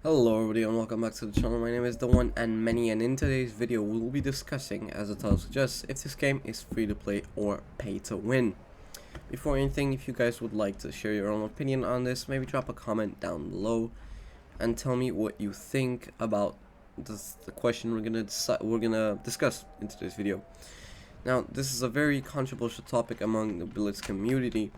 Hello everybody and welcome back to the channel. My name is the one and many, and in today's video we will be discussing, as the title suggests, if this game is free to play or pay to win. Before anything, if you guys would like to share your own opinion on this, maybe drop a comment down below and tell me what you think about the question we're gonna discuss in today's video. Now, this is a very controversial topic among the Blitz community,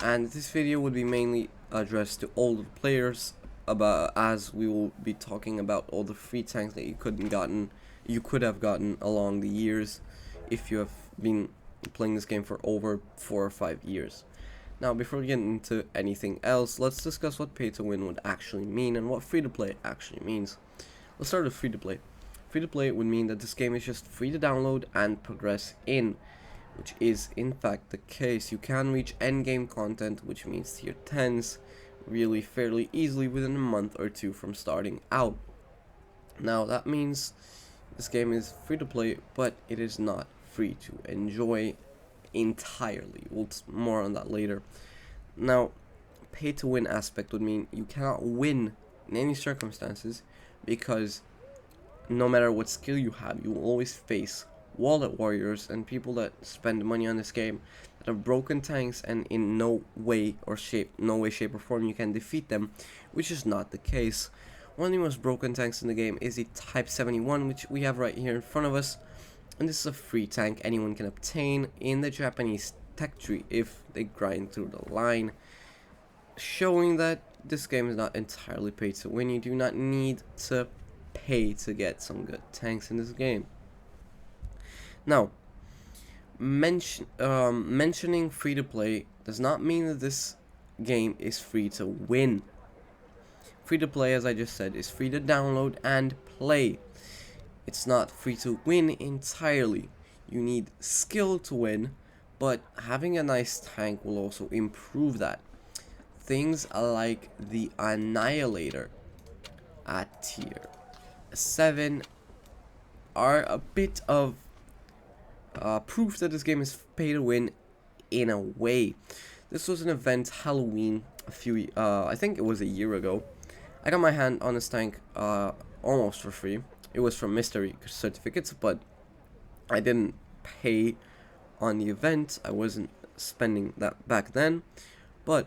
and this video would be mainly addressed to older players, as we will be talking about all the free tanks that you could have gotten along the years if you have been playing this game for over 4 or 5 years. Now, before we get into anything else, let's discuss what pay to win would actually mean and what free to play actually means. Let's start with free to play. Free to play would mean that this game is just free to download and progress in, which is in fact the case. You can reach endgame content, which means tier 10s, really fairly easily within a month or two from starting out. Now that means this game is free to play, but it is not free to enjoy entirely. We'll more on that later. Now, pay to win aspect would mean you cannot win in any circumstances, because no matter what skill you have, you will always face wallet warriors and people that spend money on this game that have broken tanks, and in no way, shape or form you can defeat them, which is not the case. One of the most broken tanks in the game is the Type 71, which we have right here in front of us, and this is a free tank anyone can obtain in the Japanese tech tree if they grind through the line, showing that this game is not entirely pay to win. You do not need to pay to get some good tanks in this game. Now, mentioning free to play does not mean that this game is free to win. Free to play, as I just said, is free to download and play. It's not free to win entirely. You need skill to win, but having a nice tank will also improve that. Things like the Annihilator at tier 7 are a bit of proof that this game is pay to win in a way. This was an event Halloween I think it was a year ago. I got my hand on this tank almost for free. It was from mystery certificates, but I didn't pay on the event. I wasn't spending that back then. But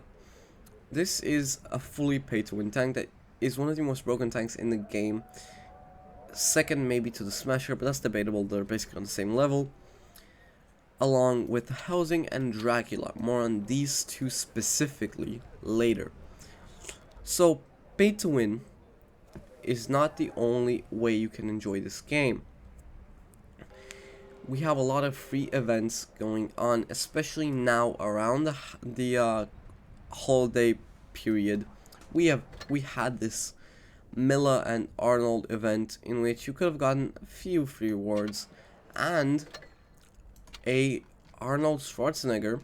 this is a fully pay to win tank that is one of the most broken tanks in the game. Second maybe to the Smasher, but that's debatable. They're basically on the same level, along with Housing and Dracula. More on these two specifically later. So pay to win is not the only way you can enjoy this game. We have a lot of free events going on, especially now around the holiday period. We had this Milla and Arnold event in which you could have gotten a few free rewards and a Arnold Schwarzenegger,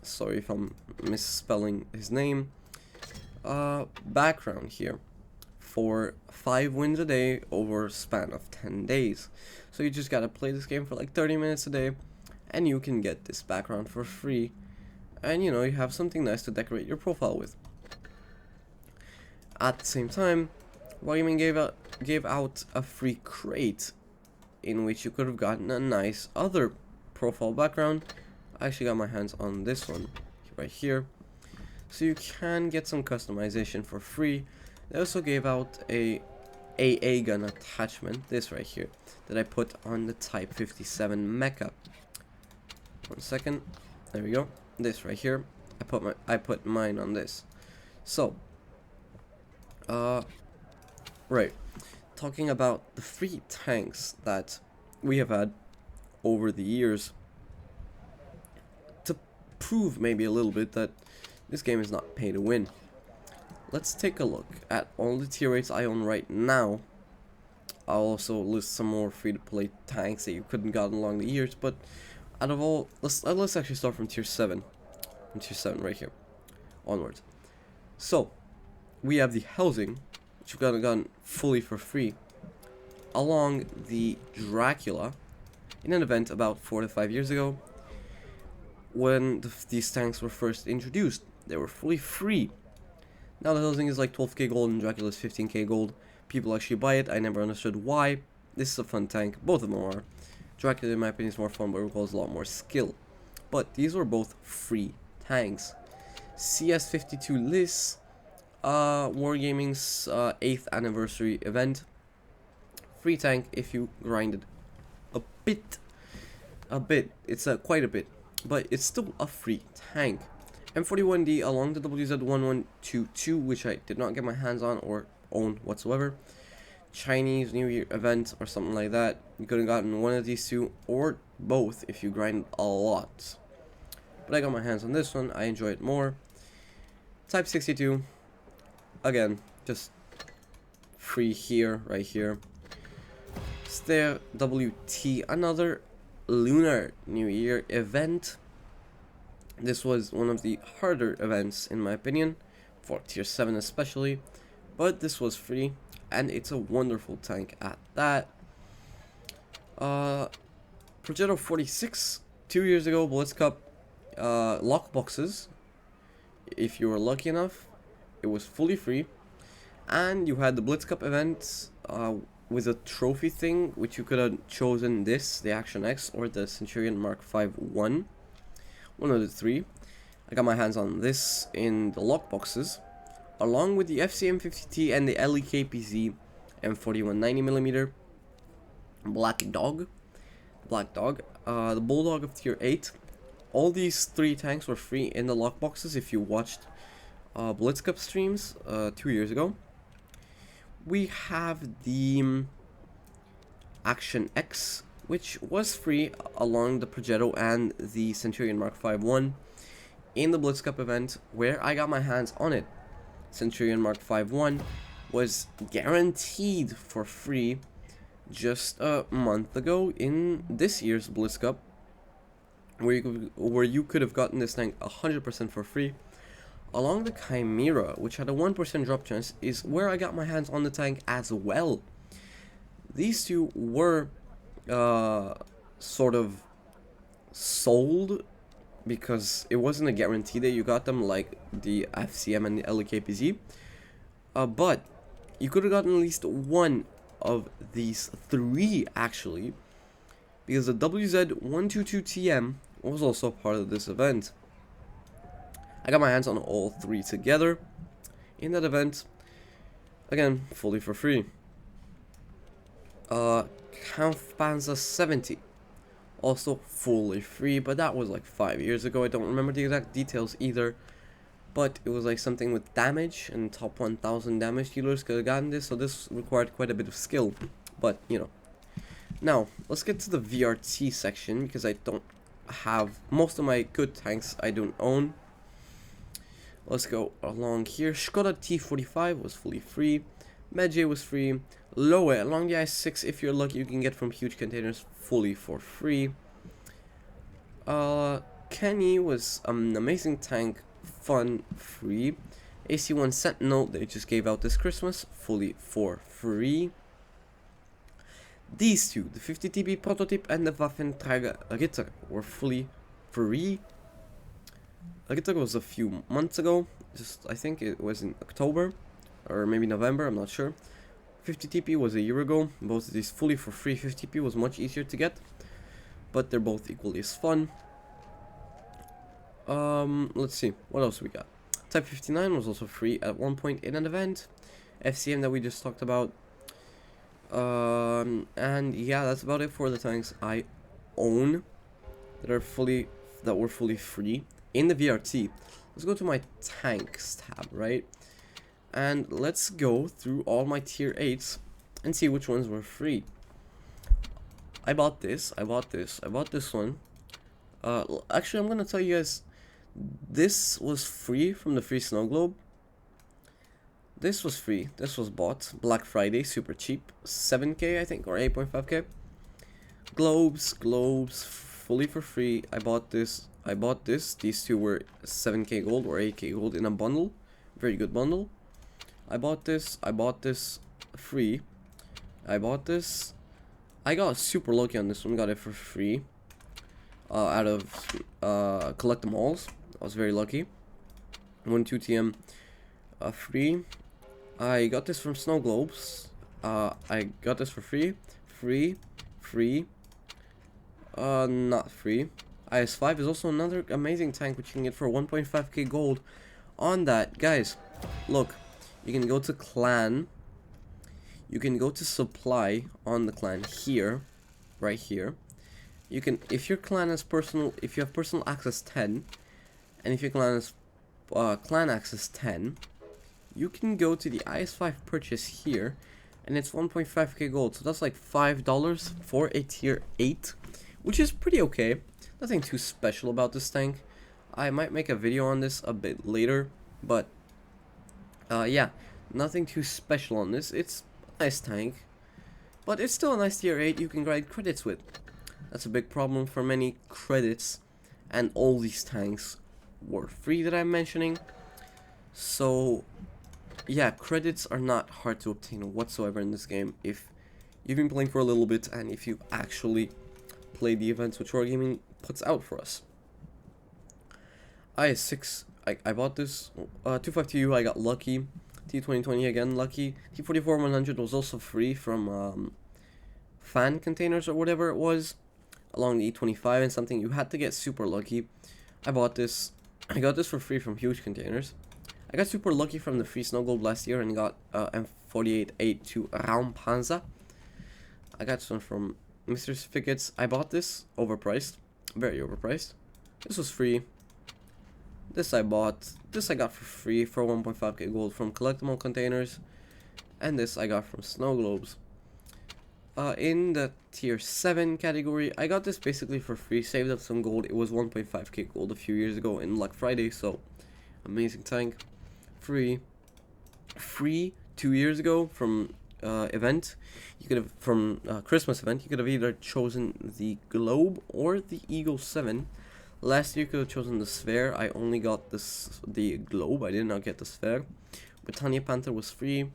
sorry if I'm misspelling his name, background here for 5 wins a day over a span of 10 days. So you just gotta play this game for like 30 minutes a day and you can get this background for free, and you have something nice to decorate your profile with. At the same time, Wargaming gave out a free crate in which you could have gotten a nice other profile background. I actually got my hands on this one right here, so you can get some customization for free. They also gave out a AA gun attachment, this right here, that I put on the Type 57 mecha. One second, there we go. This right here, I put mine on this. So, right, talking about the free tanks that we have had over the years, to prove maybe a little bit that this game is not pay to win. Let's take a look at all the tier 8s I own right now. I'll also list some more free to play tanks that you couldn't gotten along the years, but out of all, let's actually start from tier 7. From tier 7 right here onwards. So we have the Housing, which you've gotten fully for free, along the Dracula in an event about 4 to 5 years ago when these tanks were first introduced. They were fully free. Now the Helsing is like 12k gold and Dracula is 15k gold. People actually buy it. I never understood why. This is a fun tank. Both of them are. Dracula, in my opinion, is more fun, but requires a lot more skill. But these were both free tanks. CS52 Liz, Wargaming's 8th anniversary event. Free tank if you grinded a bit. It's quite a bit, but it's still a free tank. M41D along the WZ1122, which I did not get my hands on or own whatsoever. Chinese New Year event or something like that. You could have gotten one of these two or both if you grind a lot. But I got my hands on this one. I enjoy it more. Type 62. Again, just free here, right here. Stair WT, another Lunar New Year event. This was one of the harder events in my opinion, for tier 7 especially, but this was free and it's a wonderful tank at that. Progetto 46, 2 years ago, Blitz Cup, lock boxes. If you were lucky enough, it was fully free, and you had the Blitz Cup event with a trophy thing, which you could have chosen this, the Action X, or the Centurion Mark 5-1. One of the three. I got my hands on this in the lock boxes, along with the FCM50T and the LEKPZ M41 90mm Black Dog, the Bulldog of tier 8. All these three tanks were free in the lock boxes if you watched Blitz Cup streams 2 years ago. We have the Action X, which was free along the Progetto and the Centurion Mark 5-1 in the Blitz Cup event where I got my hands on it. Centurion Mark 5-1 was guaranteed for free just a month ago in this year's Blitz Cup, where you could have gotten this tank 100% for free. Along the Chimera, which had a 1% drop chance, is where I got my hands on the tank as well. These two were sort of sold because it wasn't a guarantee that you got them like the FCM and the LKPZ. But you could have gotten at least one of these three actually, because the WZ122TM was also part of this event. I got my hands on all three together in that event, again fully for free. Kampfpanzer 70, also fully free, but that was like 5 years ago. I don't remember the exact details either, but it was like something with damage, and top 1000 damage dealers could have gotten this, so this required quite a bit of skill, but you know. Now let's get to the VRT section, because I don't have most of my good tanks. I don't own. Let's go along here. Skoda T45 was fully free. Medjay was free. Lowe along the I6, if you're lucky, you can get from huge containers fully for free. Kenny was an amazing tank, fun, free. AC1 Sentinel, they just gave out this Christmas, fully for free. These two, the 50 TB prototype and the Waffenträger Ritter, were fully free. Ritter was a few months ago, I think it was in October, or maybe November, I'm not sure. 50 TP was a year ago, both of these fully for free. 50 TP was much easier to get, but they're both equally as fun. Let's see, what else we got. Type 59 was also free at one point in an event. FCM that we just talked about. And yeah, that's about it for the tanks I own that were fully free in the VRT. Let's go to my tanks tab, right? And let's go through all my tier 8s and see which ones were free. I bought this one. Actually, I'm gonna tell you guys, this was free from the free snow globe. This was free. This was bought Black Friday, super cheap, 7k I think, or 8.5k. Globes, fully for free. I bought this. These two were 7k gold or 8k gold in a bundle, very good bundle. I bought this free. I got super lucky on this one, got it for free out of collect them alls. I was very lucky. 1 2 TM Free. I got this from Snow Globes. I got this for free. Free. Not free. IS-5 is also another amazing tank which you can get for 1.5k gold. On that, guys, look, you can go to clan. You can go to supply on the clan here, right here. You can, if your clan has if you have personal access 10, and if your clan has clan access 10, you can go to the IS-5 purchase here, and it's 1.5k gold. So that's like $5 for a tier 8, which is pretty okay. Nothing too special about this tank. I might make a video on this a bit later, but yeah, nothing too special on this. It's a nice tank, but it's still a nice tier 8 you can grind credits with. That's a big problem for many credits, and all these tanks were free that I'm mentioning. So yeah, credits are not hard to obtain whatsoever in this game if you've been playing for a little bit and if you actually play the events which Wargaming puts out for us. IS-6, I bought this. 252, I got lucky. T2020 again, lucky. T44-100 was also free from fan containers or whatever it was, along the E25 and something. You had to get super lucky. I bought this. I got this for free from huge containers. I got super lucky from the free snow gold last year and got M48A2 Raumpanzer. I got some from Mr. Certificates. I bought this overpriced, very overpriced. This was free. This I bought. This I got for free for 1.5k gold from collectible containers. And this I got from Snow Globes. In the tier 7 category, I got this basically for free, saved up some gold. It was 1.5k gold a few years ago in Black Friday, so amazing tank. Free 2 years ago from event. You could have, from Christmas event, you could have either chosen the Globe or the Eagle 7. Last year you could have chosen the Sphere. I only got the Globe, I did not get the Sphere. Britannia Panther was free.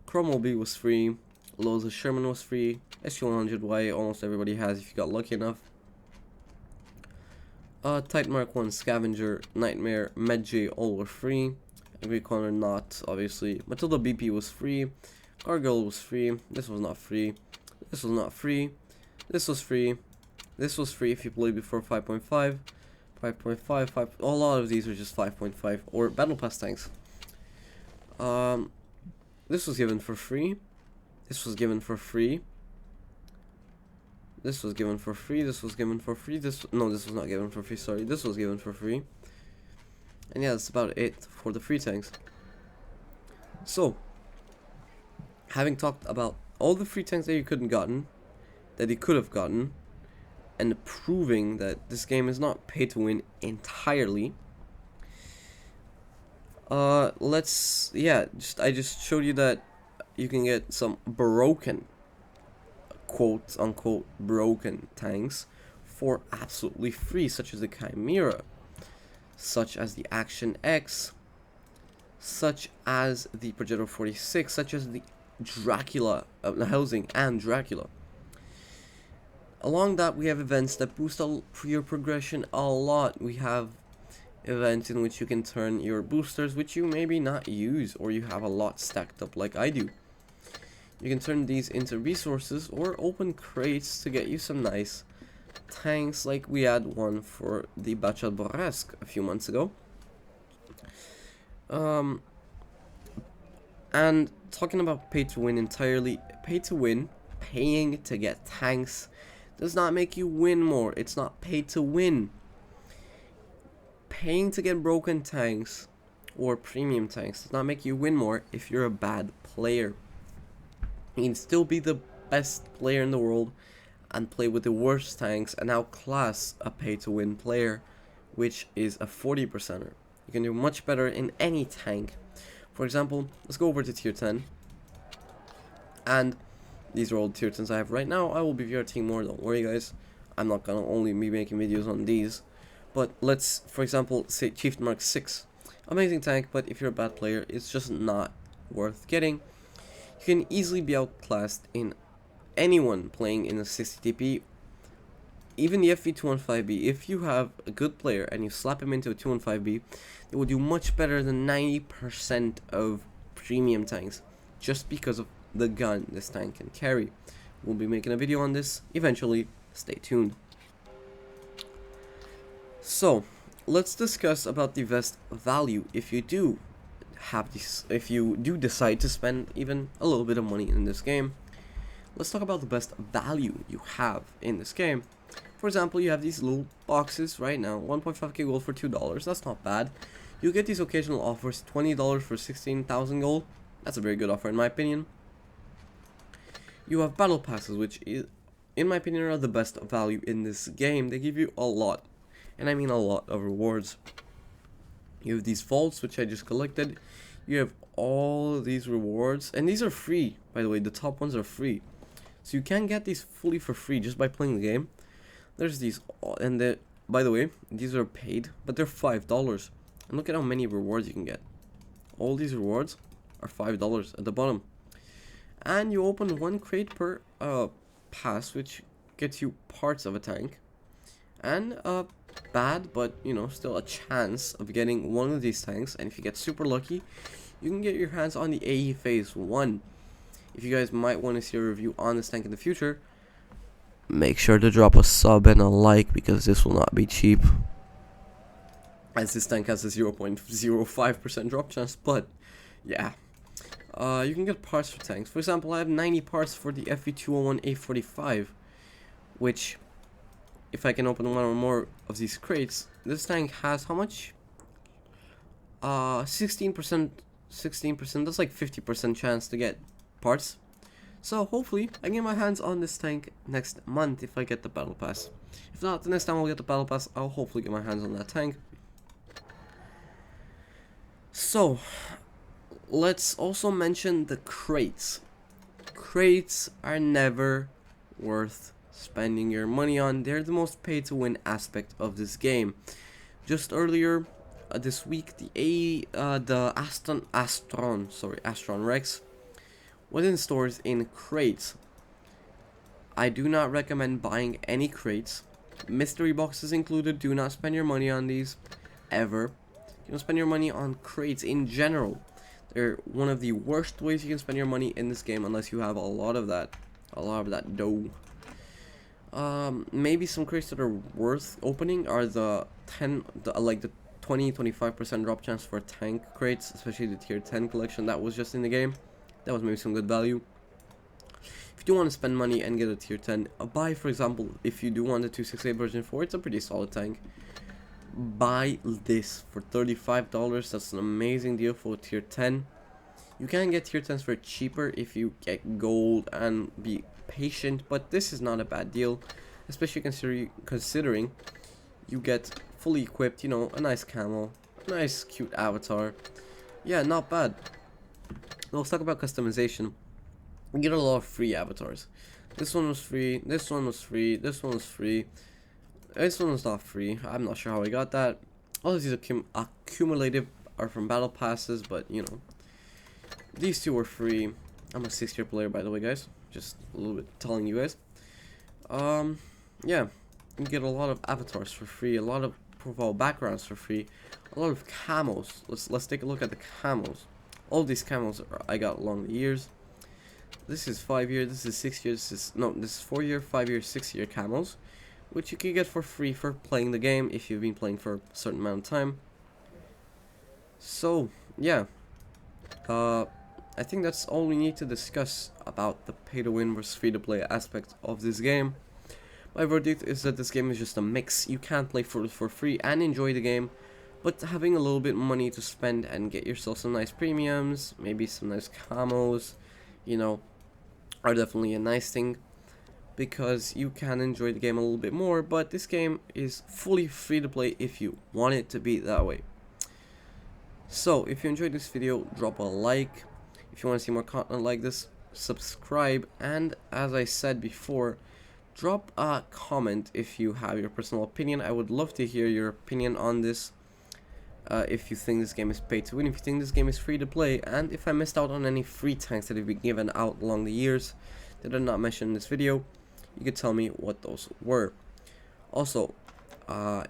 Chromobee was free. Loza Sherman was free. SU-100Y almost everybody has if you got lucky enough. Titan Mark 1, Scavenger, Nightmare, Medjay all were free. Angry Connor not, obviously. Matilda BP was free. Gargoyle was free. This was not free. This was not free. This was free. This was free if you played before 5.5. 5.5, 5. A lot of these were just 5.5 or Battle Pass tanks. This was given for free. This was given for free. This was given for free. This was given for free. This was not given for free. Sorry, this was given for free. And yeah, that's about it for the free tanks. So, having talked about all the free tanks that you could have gotten, and proving that this game is not pay to win entirely. I just showed you that you can get some broken, quote unquote broken tanks for absolutely free, such as the Chimera, such as the Action X, such as the Progetto 46, such as the Dracula, Housing and Dracula. Along that, we have events that boost your progression a lot. We have events in which you can turn your boosters, which you maybe not use, or you have a lot stacked up like I do. You can turn these into resources or open crates to get you some nice tanks, like we had one for the Bachat Boresque a few months ago. And talking about pay to win entirely, paying to get tanks does not make you win more. It's not pay to win. Paying to get broken tanks or premium tanks does not make you win more if you're a bad player. You can still be the best player in the world and play with the worst tanks and outclass a pay to win player, which is a 40%er. You can do much better in any tank. For example, let's go over to tier 10. And these are all tier 10s I have right now. I will be VRTing more, don't worry guys. I'm not gonna only be making videos on these. But let's, for example, say Chief Mark 6. Amazing tank, but if you're a bad player, it's just not worth getting. You can easily be outclassed in anyone playing in a 60 TP even the FV215B, if you have a good player and you slap him into a 215B, it will do much better than 90% of premium tanks, just because of the gun this tank can carry. We'll be making a video on this eventually, stay tuned. So, let's discuss about the best value if you do have this, if you do decide to spend even a little bit of money in this game. Let's talk about the best value you have in this game. For example, you have these little boxes right now, 1.5k gold for $2. That's not bad. You get these occasional offers, $20 for 16,000 gold. That's a very good offer in my opinion. You have battle passes, which is, in my opinion, are the best value in this game. They give you a lot, and I mean a lot of rewards. You have these vaults, which I just collected. You have all these rewards, and these are free, by the way. The top ones are free, so you can get these fully for free just by playing the game. There's these, and by the way, these are paid, but they're $5. And look at how many rewards you can get. All these rewards are $5 at the bottom. And you open one crate per pass, which gets you parts of a tank. And bad, but you know, still a chance of getting one of these tanks. And if you get super lucky, you can get your hands on the AE Phase 1. If you guys might want to see a review on this tank in the future, make sure to drop a sub and a like, because this will not be cheap, as this tank has a 0.05% drop chance. But yeah, you can get parts for tanks. For example, I have 90 parts for the FV201A45, which, if I can open one or more of these crates, this tank has how much? 16%, that's like 50% chance to get parts. So hopefully I get my hands on this tank next month if I get the battle pass. If not, the next time I'll get the battle pass, I'll hopefully get my hands on that tank. So let's also mention the crates. Crates are never worth spending your money on. They're the most pay to win aspect of this game. Just earlier this week, the Astron Rex was in stores in crates. I do not recommend buying any crates. Mystery boxes included. Do not spend your money on these ever. You don't spend your money on crates in general. They're one of the worst ways you can spend your money in this game, unless you have a lot of that dough. Maybe some crates that are worth opening are the 20-25% drop chance for tank crates, especially the tier 10 collection that was just in the game. That was maybe some good value. If you do want to spend money and get a tier 10, buy, for example, if you do want the 268 version 4, it's a pretty solid tank. Buy this for $35. That's an amazing deal for tier 10. You can get tier 10s for cheaper if you get gold and be patient, but this is not a bad deal, especially considering you get fully equipped, you know, a nice camo, a nice cute avatar. Yeah, not bad. Let's talk about customization. We get a lot of free avatars. This one was free, this one was free, this one was free, this one was not free. I'm not sure how I got that. All of these accumulative are from battle passes, but you know, these two were free. I'm a 6-year player, by the way, guys. Just a little bit telling you guys. Yeah, you get a lot of avatars for free, a lot of profile backgrounds for free, a lot of camos. Let's take a look at the camos. All these camos I got along the years. This is 5-year, this is 6 years, this is 4-year, 5-year, 6-year camos, which you can get for free for playing the game if you've been playing for a certain amount of time. So yeah, I think that's all we need to discuss about the pay to win versus free to play aspect of this game. My verdict is that this game is just a mix. You can play for free and enjoy the game, but having a little bit of money to spend and get yourself some nice premiums, maybe some nice camos, you know, are definitely a nice thing, because you can enjoy the game a little bit more. But this game is fully free to play if you want it to be that way. So if you enjoyed this video, drop a like. If you want to see more content like this, subscribe, and as I said before, drop a comment if you have your personal opinion. I would love to hear your opinion on this. If you think this game is pay to win, if you think this game is free to play, and if I missed out on any free tanks that have been given out along the years that are not mentioned in this video, you could tell me what those were. Also,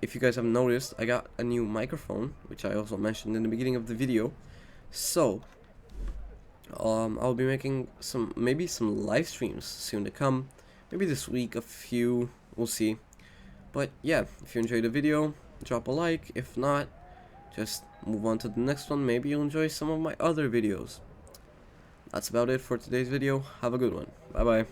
if you guys have noticed, I got a new microphone, which I also mentioned in the beginning of the video. So I'll be making maybe some live streams soon to come. Maybe this week a few, we'll see. But yeah, if you enjoyed the video, drop a like. If not, just move on to the next one. Maybe you'll enjoy some of my other videos. That's about it for today's video. Have a good one. Bye bye.